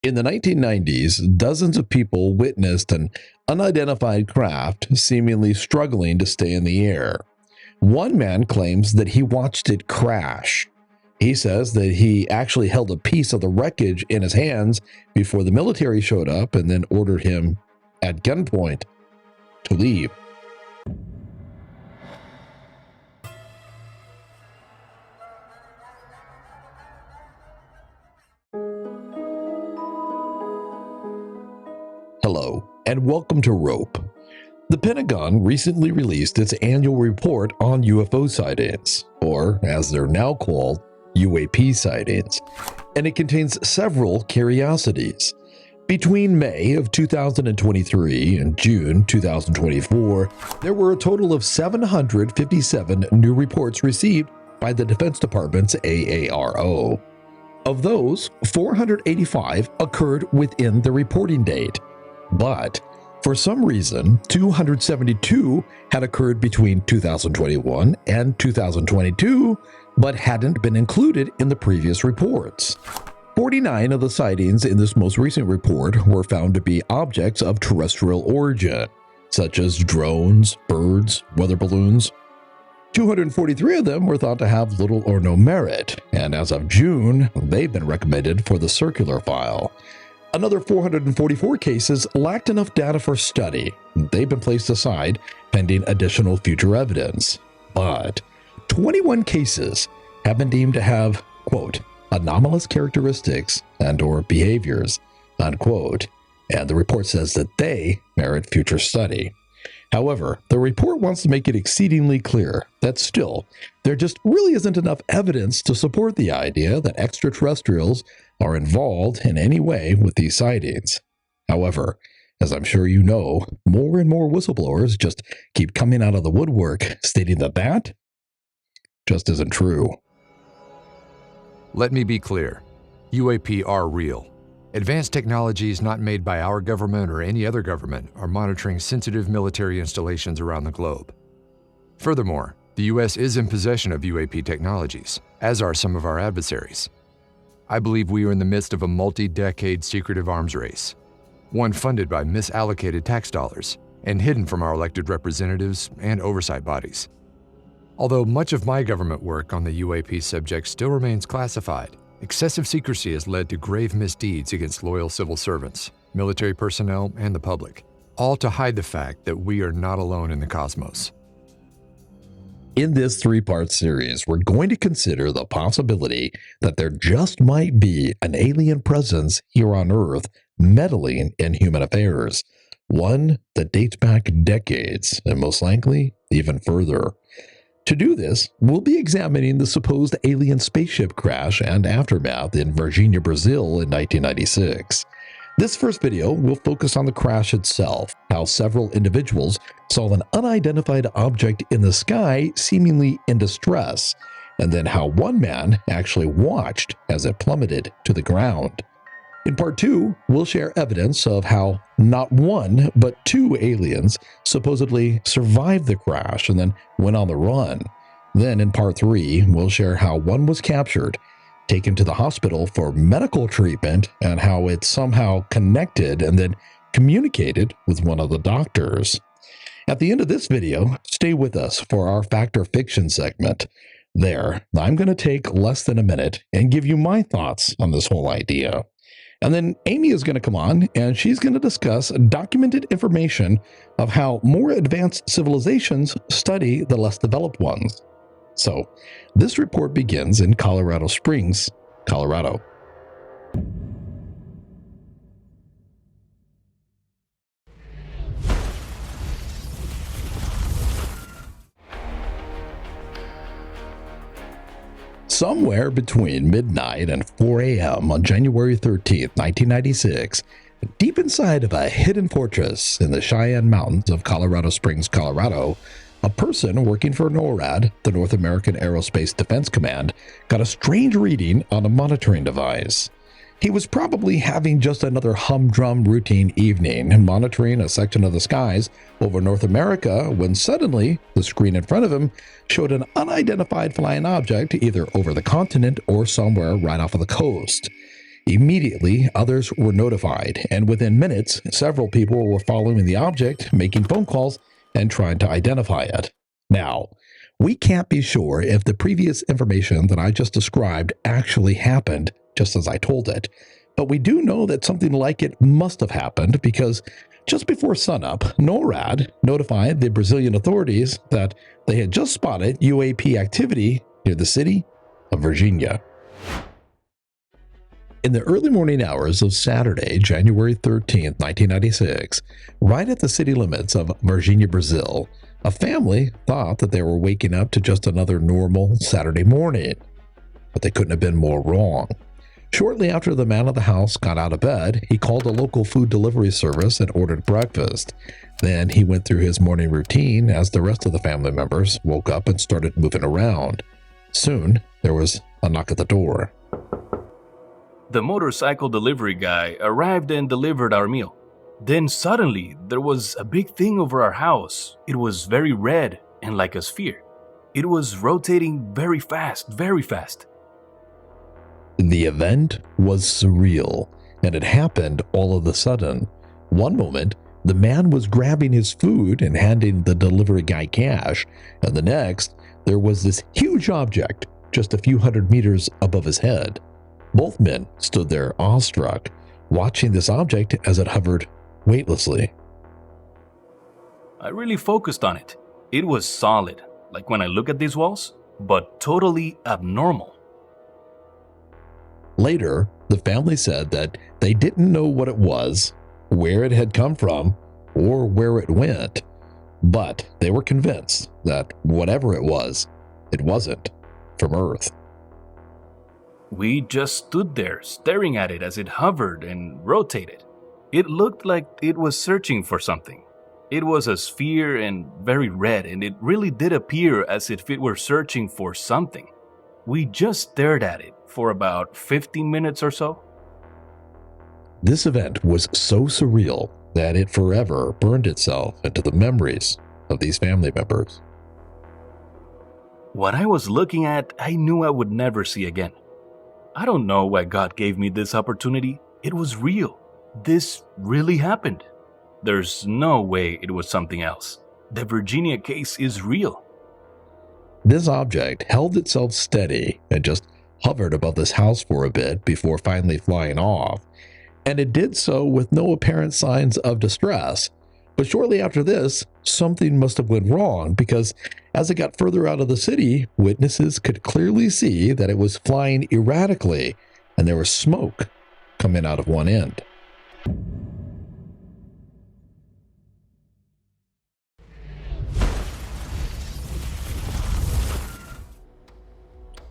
In the 1990s, dozens of people witnessed an unidentified craft seemingly struggling to stay in the air. One man claims that he watched it crash. He says that he actually held a piece of the wreckage in his hands before the military showed up and then ordered him at gunpoint to leave. Hello, and welcome to Rope. The Pentagon recently released its annual report on UFO sightings, or as they're now called, UAP sightings, and it contains several curiosities. Between May of 2023 and June 2024, there were a total of 757 new reports received by the Defense Department's AARO. Of those, 485 occurred within the reporting date. But for some reason, 272 had occurred between 2021 and 2022, but hadn't been included in the previous reports. 49 of the sightings in this most recent report were found to be objects of terrestrial origin, such as drones, birds, weather balloons. 243 of them were thought to have little or no merit, and as of June, they've been recommended for the circular file. Another 444 cases lacked enough data for study. They've been placed aside pending additional future evidence. But 21 cases have been deemed to have, quote, anomalous characteristics and/or behaviors, unquote, and the report says that they merit future study. However, the report wants to make it exceedingly clear that still, there just really isn't enough evidence to support the idea that extraterrestrials are involved in any way with these sightings. However, as I'm sure you know, more and more whistleblowers just keep coming out of the woodwork stating that that just isn't true. Let me be clear. UAP are real. Advanced technologies not made by our government or any other government are monitoring sensitive military installations around the globe. Furthermore, the U.S. is in possession of UAP technologies, as are some of our adversaries. I believe we are in the midst of a multi-decade secretive arms race, one funded by misallocated tax dollars and hidden from our elected representatives and oversight bodies. Although much of my government work on the UAP subject still remains classified, excessive secrecy has led to grave misdeeds against loyal civil servants, military personnel, and the public, all to hide the fact that we are not alone in the cosmos. In this three-part series, we're going to consider the possibility that there just might be an alien presence here on Earth meddling in human affairs, one that dates back decades and most likely even further. To do this, we'll be examining the supposed alien spaceship crash and aftermath in Varginha, Brazil in 1996. This first video will focus on the crash itself, how several individuals saw an unidentified object in the sky seemingly in distress, and then how one man actually watched as it plummeted to the ground. In part 2, we'll share evidence of how not one, but 2 aliens supposedly survived the crash and then went on the run. Then in part 3, we'll share how one was captured, taken to the hospital for medical treatment, and how it somehow connected and then communicated with one of the doctors. At the end of this video, stay with us for our Fact or Fiction segment. There, I'm going to take less than a minute and give you my thoughts on this whole idea. And then Amy is going to come on and she's going to discuss documented information of how more advanced civilizations study the less developed ones. So, this report begins in Colorado Springs, Colorado. Somewhere between midnight and 4 a.m. on January 13th, 1996, deep inside of a hidden fortress in the Cheyenne Mountains of Colorado Springs, Colorado, a person working for NORAD, the North American Aerospace Defense Command, got a strange reading on a monitoring device. He was probably having just another humdrum routine evening, monitoring a section of the skies over North America, when suddenly the screen in front of him showed an unidentified flying object either over the continent or somewhere right off of the coast. Immediately, others were notified, and within minutes, several people were following the object, making phone calls, and trying to identify it. Now, we can't be sure if the previous information that I just described actually happened just as I told it, but we do know that something like it must have happened because just before sunup, NORAD notified the Brazilian authorities that they had just spotted UAP activity near the city of Varginha. In the early morning hours of Saturday, January 13, 1996, right at the city limits of Varginha, Brazil, a family thought that they were waking up to just another normal Saturday morning. But they couldn't have been more wrong. Shortly after the man of the house got out of bed, he called a local food delivery service and ordered breakfast. Then he went through his morning routine as the rest of the family members woke up and started moving around. Soon, there was a knock at the door. The motorcycle delivery guy arrived and delivered our meal. Then suddenly, there was a big thing over our house. It was very red and like a sphere. It was rotating very fast, very fast. The event was surreal, and it happened all of a sudden. One moment, the man was grabbing his food and handing the delivery guy cash, and the next, there was this huge object just a few hundred meters above his head. Both men stood there awestruck, watching this object as it hovered weightlessly. I really focused on it. It was solid, like when I look at these walls, but totally abnormal. Later, the family said that they didn't know what it was, where it had come from, or where it went, but they were convinced that whatever it wasn't from Earth. We just stood there staring at it as it hovered and rotated. It looked like it was searching for something. It was a sphere and very red, and it really did appear as if it were searching for something. We just stared at it for about 15 minutes or so. This event was so surreal that it forever burned itself into the memories of these family members. What I was looking at, I knew I would never see again. I don't know why God gave me this opportunity. It was real. This really happened. There's no way it was something else. The Varginha case is real. This object held itself steady and just hovered above this house for a bit before finally flying off, and it did so with no apparent signs of distress. But shortly after this, something must have went wrong because as it got further out of the city, witnesses could clearly see that it was flying erratically and there was smoke coming out of one end.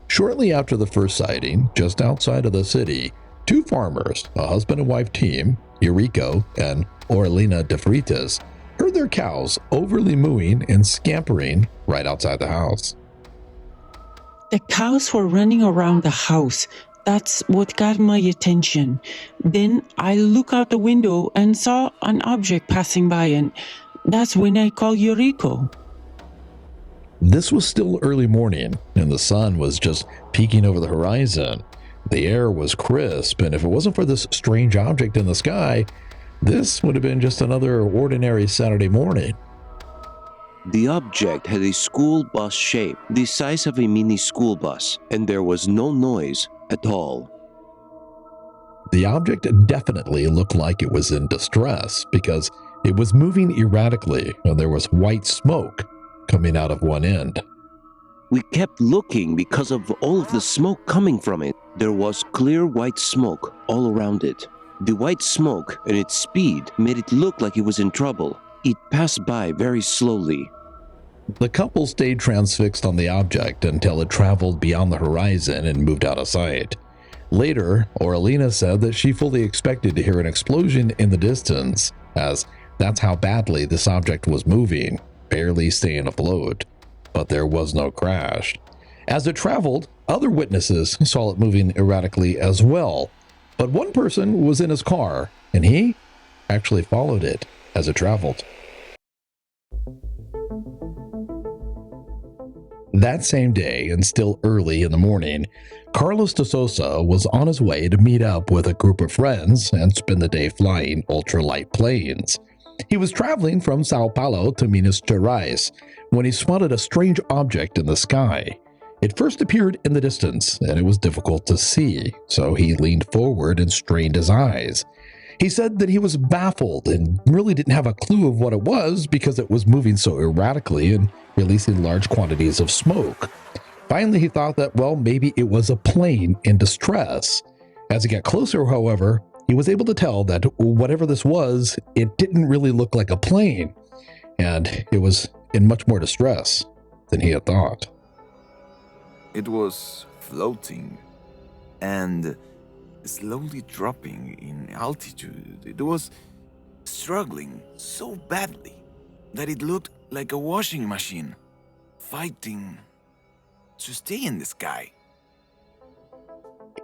Shortly after the first sighting, just outside of the city, two farmers, a husband and wife team, Eurico and Orlina de Freitas, heard their cows overly mooing and scampering right outside the house. The cows were running around the house. That's what got my attention. Then I looked out the window and saw an object passing by, and that's when I called Eurico. This was still early morning, and the sun was just peeking over the horizon. The air was crisp, and if it wasn't for this strange object in the sky, this would have been just another ordinary Saturday morning. The object had a school bus shape, the size of a mini school bus, and there was no noise at all. The object definitely looked like it was in distress because it was moving erratically, and there was white smoke coming out of one end. We kept looking because of all of the smoke coming from it. There was clear white smoke all around it. The white smoke and its speed made it look like it was in trouble. It passed by very slowly. The couple stayed transfixed on the object until it traveled beyond the horizon and moved out of sight. Later, Orlina said that she fully expected to hear an explosion in the distance, as that's how badly this object was moving, barely staying afloat. But there was no crash. As it traveled, other witnesses saw it moving erratically as well. But one person was in his car, and he actually followed it as it traveled. That same day, and still early in the morning, Carlos de Souza was on his way to meet up with a group of friends and spend the day flying ultralight planes. He was traveling from Sao Paulo to Minas Gerais when he spotted a strange object in the sky. It first appeared in the distance, and it was difficult to see, so he leaned forward and strained his eyes. He said that he was baffled and really didn't have a clue of what it was because it was moving so erratically and releasing large quantities of smoke. Finally, he thought that, well, maybe it was a plane in distress. As he got closer, however, he was able to tell that whatever this was, it didn't really look like a plane, and it was in much more distress than he had thought. It was floating and slowly dropping in altitude. It was struggling so badly that it looked like a washing machine fighting to stay in the sky.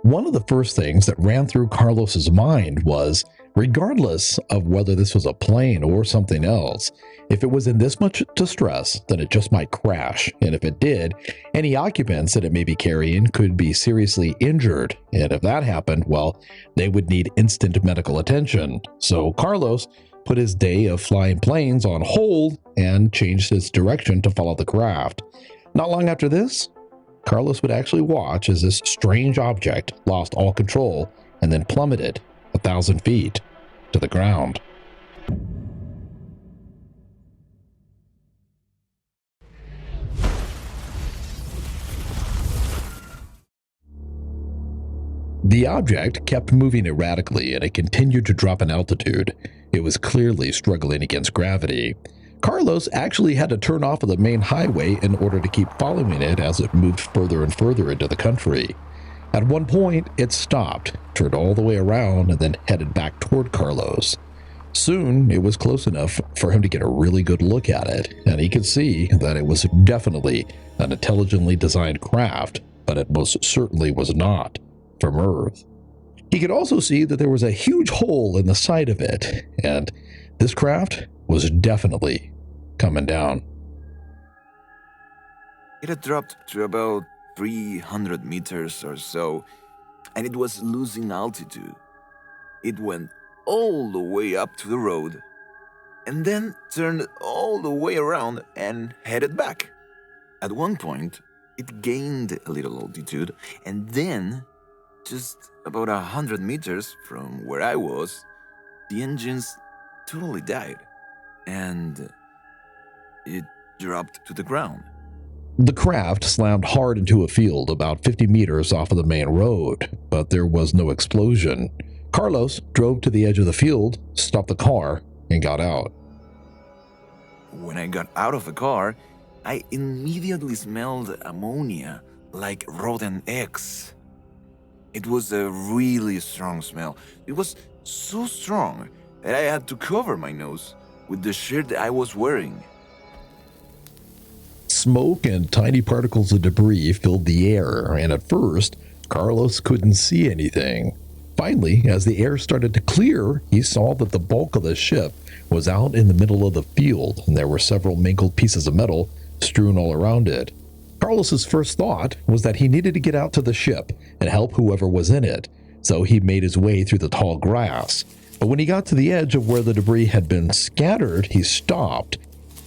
One of the first things that ran through Carlos's mind was, regardless of whether this was a plane or something else, if it was in this much distress, then it just might crash. And if it did, any occupants that it may be carrying could be seriously injured. And if that happened, well, they would need instant medical attention. So Carlos put his day of flying planes on hold and changed his direction to follow the craft. Not long after this, Carlos would actually watch as this strange object lost all control and then plummeted 1,000 feet to the ground. The object kept moving erratically and it continued to drop in altitude. It was clearly struggling against gravity. Carlos actually had to turn off of the main highway in order to keep following it as it moved further and further into the country. At one point, it stopped, turned all the way around, and then headed back toward Carlos. Soon, it was close enough for him to get a really good look at it, and he could see that it was definitely an intelligently designed craft, but it most certainly was not from Earth. He could also see that there was a huge hole in the side of it, and this craft was definitely coming down. It had dropped to about 300 meters or so, and it was losing altitude. It went all the way up to the road, and then turned all the way around and headed back. At one point, it gained a little altitude, and then, just about 100 meters from where I was, the engines totally died, and it dropped to the ground. The craft slammed hard into a field about 50 meters off of the main road, but there was no explosion. Carlos drove to the edge of the field, stopped the car, and got out. When I got out of the car, I immediately smelled ammonia like rotten eggs. It was a really strong smell. It was so strong that I had to cover my nose with the shirt I was wearing. Smoke and tiny particles of debris filled the air, and at first, Carlos couldn't see anything. Finally, as the air started to clear, he saw that the bulk of the ship was out in the middle of the field, and there were several mangled pieces of metal strewn all around it. Carlos's first thought was that he needed to get out to the ship and help whoever was in it, so he made his way through the tall grass. But when he got to the edge of where the debris had been scattered, he stopped.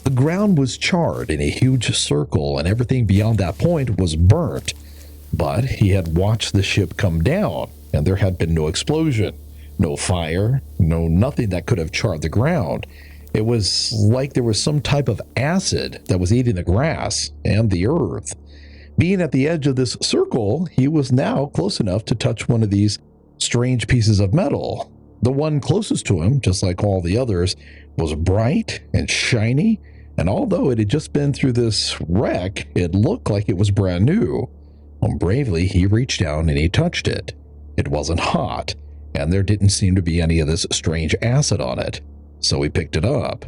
The ground was charred in a huge circle, and everything beyond that point was burnt. But he had watched the ship come down, and there had been no explosion, no fire, no nothing that could have charred the ground. It was like there was some type of acid that was eating the grass and the earth. Being at the edge of this circle, he was now close enough to touch one of these strange pieces of metal. The one closest to him, just like all the others, was bright and shiny, and although it had just been through this wreck, it looked like it was brand new. Bravely, he reached down and he touched it. It wasn't hot, and there didn't seem to be any of this strange acid on it, so he picked it up.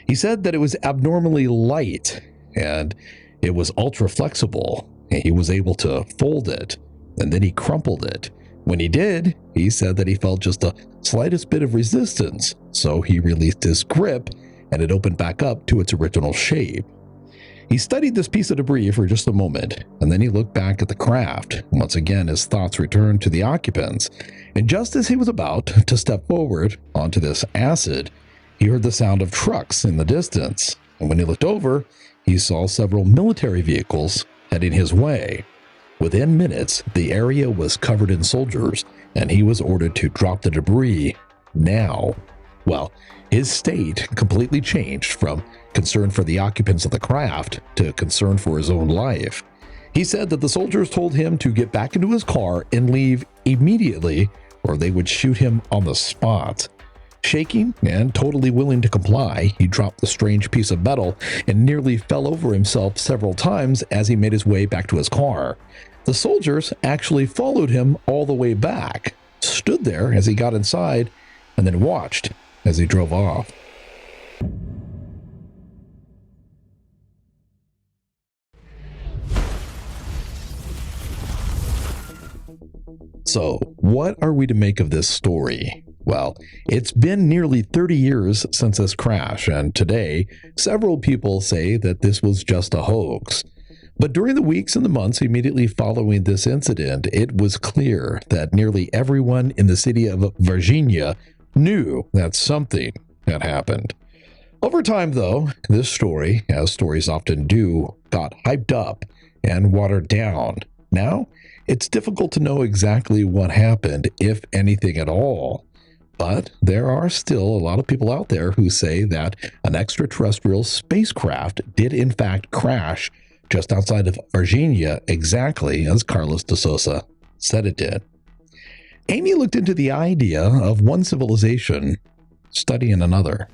He said that it was abnormally light, and it was ultra flexible, and he was able to fold it, and then he crumpled it. When he did, he said that he felt just the slightest bit of resistance, so he released his grip, and it opened back up to its original shape. He studied this piece of debris for just a moment, and then he looked back at the craft. Once again, his thoughts returned to the occupants, and just as he was about to step forward onto this acid, he heard the sound of trucks in the distance, and when he looked over, he saw several military vehicles heading his way. Within minutes, the area was covered in soldiers, and he was ordered to drop the debris now. Well, his state completely changed from concern for the occupants of the craft to concern for his own life. He said that the soldiers told him to get back into his car and leave immediately, or they would shoot him on the spot. Shaking and totally willing to comply, he dropped the strange piece of metal and nearly fell over himself several times as he made his way back to his car. The soldiers actually followed him all the way back, stood there as he got inside, and then watched as he drove off. So, what are we to make of this story? Well, it's been nearly 30 years since this crash, and today, several people say that this was just a hoax. But during the weeks and the months immediately following this incident, it was clear that nearly everyone in the city of Varginha knew that something had happened. Over time, though, this story, as stories often do, got hyped up and watered down. Now, it's difficult to know exactly what happened, if anything at all. But there are still a lot of people out there who say that an extraterrestrial spacecraft did in fact crash just outside of Varginha, exactly as Carlos de Souza said it did. Amy looked into the idea of one civilization studying another.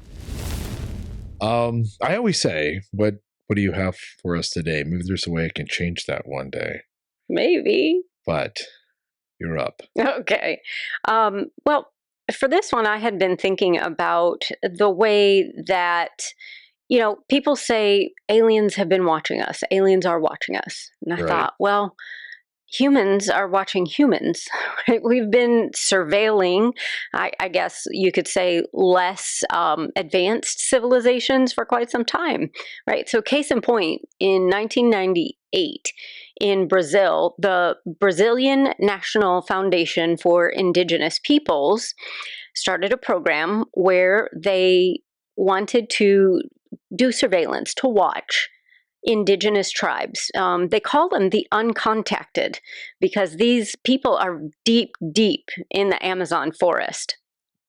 I always say, what do you have for us today? Maybe there's a way I can change that one day. Maybe. But you're up. Okay. Well, for this one, I had been thinking about the way that, people say aliens have been watching us. Aliens are watching us. And I thought, well, humans are watching humans. Right? We've been surveilling, I guess you could say, less advanced civilizations for quite some time, right? So case in point, in 1998 in Brazil, the Brazilian National Foundation for Indigenous Peoples started a program where they wanted to do surveillance, to watch indigenous tribes. They call them the uncontacted because these people are deep, deep in the Amazon forest.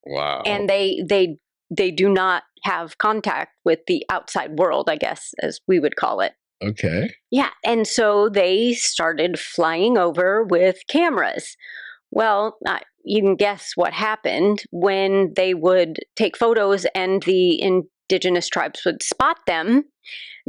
Wow. And they do not have contact with the outside world, I guess, as we would call it. Okay. Yeah. And so they started flying over with cameras. Well, you can guess what happened when they would take photos and the indigenous tribes would spot them.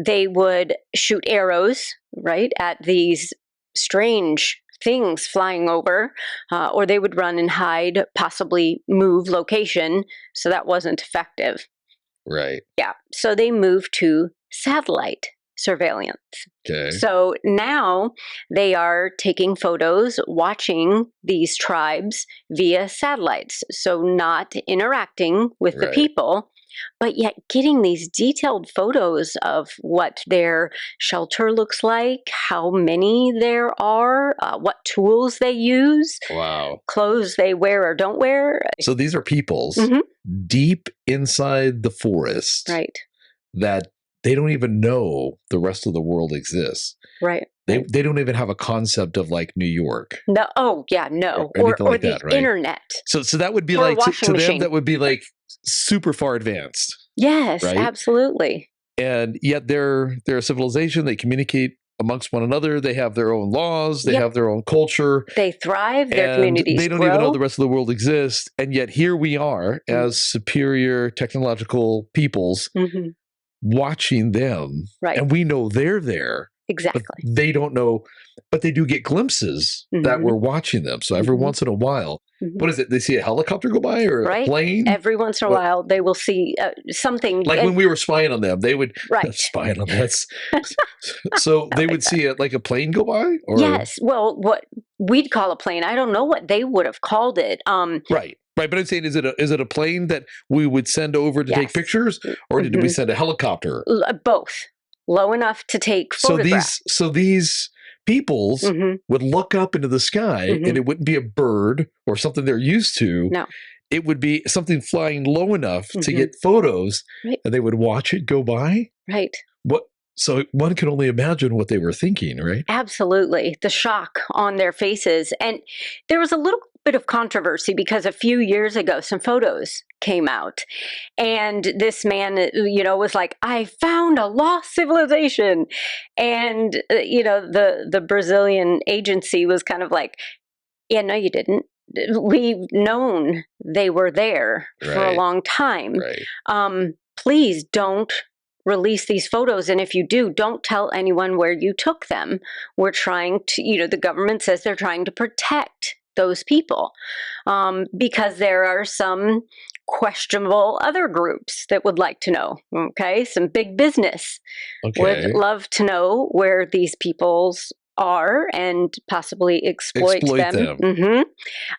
They would shoot arrows, right, at these strange things flying over, or they would run and hide, possibly move location. So that wasn't effective. Right. Yeah. So they moved to satellite surveillance. Okay. So now they are taking photos, watching these tribes via satellites. So not interacting with the people, but yet getting these detailed photos of what their shelter looks like, how many there are, what tools they use, clothes they wear or don't wear. So these are peoples deep inside the forest, right? That they don't even know the rest of the world exists. Right. They don't even have a concept of like New York. No. Oh, yeah, no. Or like the that, right? internet. So that would be like, to them, that would be like super far advanced. Yes, right? Absolutely. And yet they're a civilization. They communicate amongst one another. They have their own laws. They have their own culture. They thrive. Their communities They don't grow. even know the rest of the world exists. And yet here we are as superior technological peoples watching them. Right. And we know they're there. Exactly. But they don't know, but they do get glimpses that we're watching them. So every once in a while, what is it? They see a helicopter go by or a plane? Every once in a while, they will see something. Like when we were spying on them, they would spy on them. That's so they would see a plane go by? Or? Yes. Well, what we'd call a plane. I don't know what they would have called it. Right. Right, but I'm saying, is it a plane that we would send over to take pictures, or did we send a helicopter? Both. low enough to take photographs. So these peoples Mhm. would look up into the sky, Mhm. and it wouldn't be a bird or something they're used to. No. It would be something flying low enough to Mhm. get photos, Right. and they would watch it go by. Right. What? So one can only imagine what they were thinking, right? Absolutely. The shock on their faces. And there was a little bit of controversy because a few years ago, some photos came out. And this man, was like, I found a lost civilization. And, the Brazilian agency was kind of like, yeah, no, you didn't. We've known they were there for a Right. long time. Right. Please don't release these photos. And if you do, don't tell anyone where you took them. We're trying to, the government says they're trying to protect those people because there are some questionable other groups that would like to know. Okay. Some big business Okay. would love to know where these peoples are and possibly exploit them.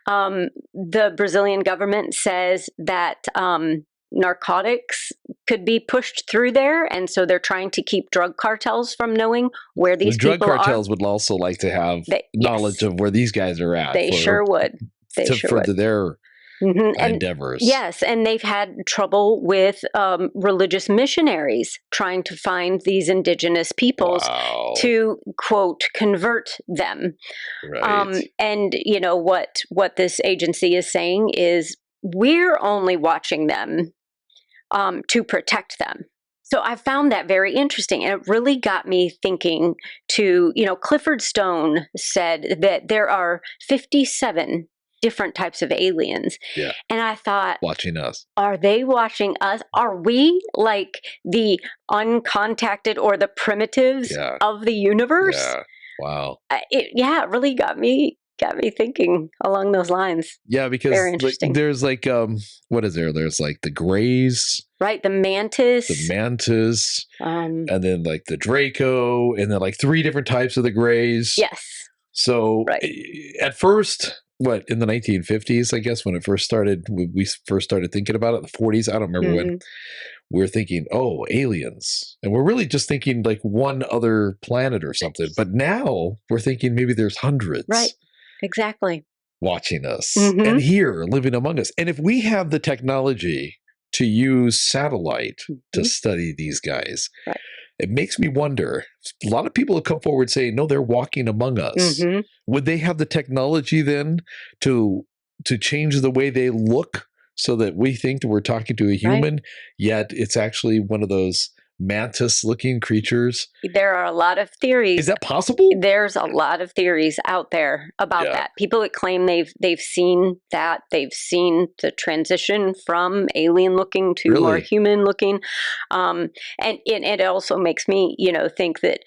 The Brazilian government says that narcotics could be pushed through there, and so they're trying to keep drug cartels from knowing where these The drug people cartels are. would also like to have Yes. knowledge of where these guys are at. They sure would. They to sure further would. their And endeavors. yes, and they've had trouble with religious missionaries trying to find these indigenous peoples Wow. to, quote, convert them. Right. And what this agency is saying is we're only watching them to protect them. So I found that very interesting, and it really got me thinking. Clifford Stone said that there are 57 different types of aliens. Yeah. And I thought, Watching us. are they watching us? Are we like the uncontacted or the primitives of the universe? Yeah. Wow. It really got me thinking along those lines. Yeah, because Very interesting. there's what is there? There's like the Greys. Right, the Mantis. And then like the Draco, and then like 3 different types of the Greys. Yes. So Right. At first, in the 1950s, I guess, when it first started, we first started thinking about it, the 40s, I don't remember when, we're thinking, oh, aliens. And we're really just thinking like one other planet or something. But now we're thinking maybe there's hundreds. Right, exactly. Watching us and here living among us. And if we have the technology to use satellite to study these guys, right. It makes me wonder, a lot of people have come forward saying, no, they're walking among us. Would they have the technology then to change the way they look so that we think that we're talking to a human, yet it's actually one of those mantis-looking creatures? There are a lot of theories. Is that possible? There's a lot of theories out there about that. People that claim they've seen that. They've seen the transition from alien-looking to more human-looking. And it also makes me, think that,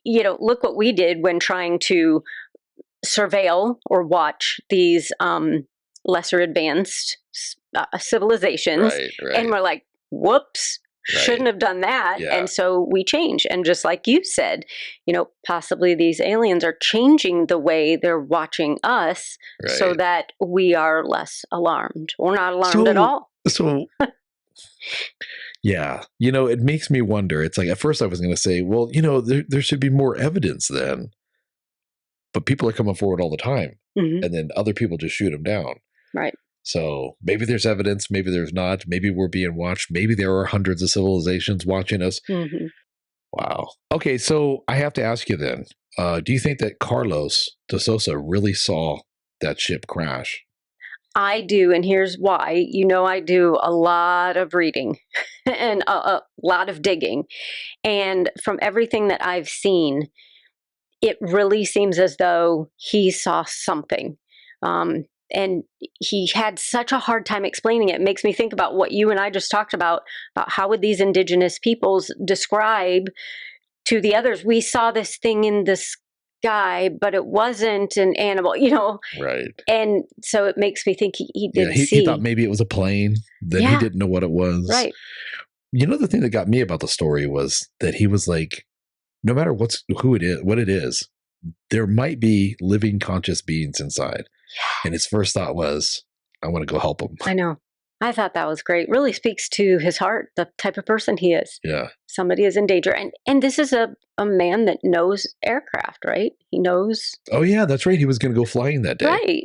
look what we did when trying to surveil or watch these lesser advanced civilizations. Right. And we're like, whoops. Shouldn't have done that. And so we change. And just like you said, possibly these aliens are changing the way they're watching us so that we are less alarmed or not alarmed at all. So, yeah, it makes me wonder. It's like, at first I was going to say, well, there should be more evidence then. But people are coming forward all the time. And then other people just shoot them down. Right. So maybe there's evidence, maybe there's not. Maybe we're being watched. Maybe there are hundreds of civilizations watching us. Wow. Okay, so I have to ask you then, do you think that Carlos de Souza really saw that ship crash? I do, and here's why. I do a lot of reading and a lot of digging. And from everything that I've seen, it really seems as though he saw something. And he had such a hard time explaining it. It makes me think about what you and I just talked about how would these indigenous peoples describe to the others, we saw this thing in the sky, but it wasn't an animal, Right. And so it makes me think he did see. He thought maybe it was a plane, then he didn't know what it was. Right. The thing that got me about the story was that he was like, no matter what it is, there might be living conscious beings inside. And his first thought was, I want to go help them. I know. I thought that was great. Really speaks to his heart, the type of person he is. Yeah. Somebody is in danger. And this is a man that knows aircraft, right? He knows. Oh, yeah, that's right. He was going to go flying that day. Right.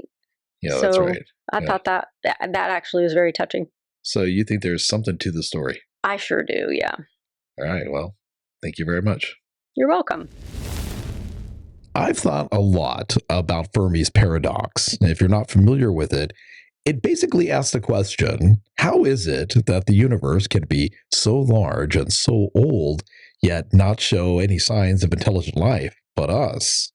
Yeah, So that's right. I thought that actually was very touching. So you think there's something to the story? I sure do, yeah. All right. Well, thank you very much. You're welcome. I've thought a lot about Fermi's paradox. If you're not familiar with it, it basically asks the question, how is it that the universe can be so large and so old, yet not show any signs of intelligent life but us?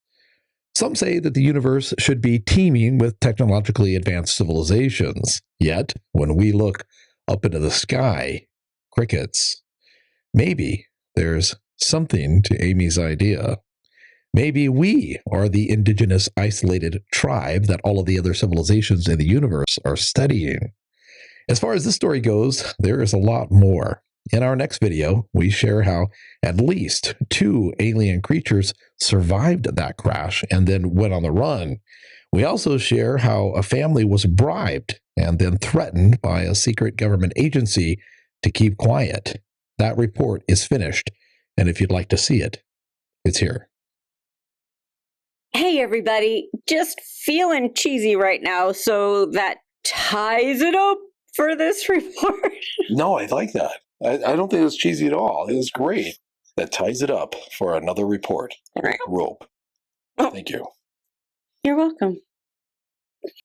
Some say that the universe should be teeming with technologically advanced civilizations, yet when we look up into the sky, crickets. Maybe there's something to Amy's idea. Maybe we are the indigenous isolated tribe that all of the other civilizations in the universe are studying. As far as this story goes, there is a lot more. In our next video, we share how at least 2 alien creatures survived that crash and then went on the run. We also share how a family was bribed and then threatened by a secret government agency to keep quiet. That report is finished, and if you'd like to see it, it's here. Hey, everybody. Just feeling cheesy right now, so that ties it up for this report. No, I like that. I don't think it was cheesy at all. It was great. That ties it up for another report. All right. Rope. Thank you. You're welcome.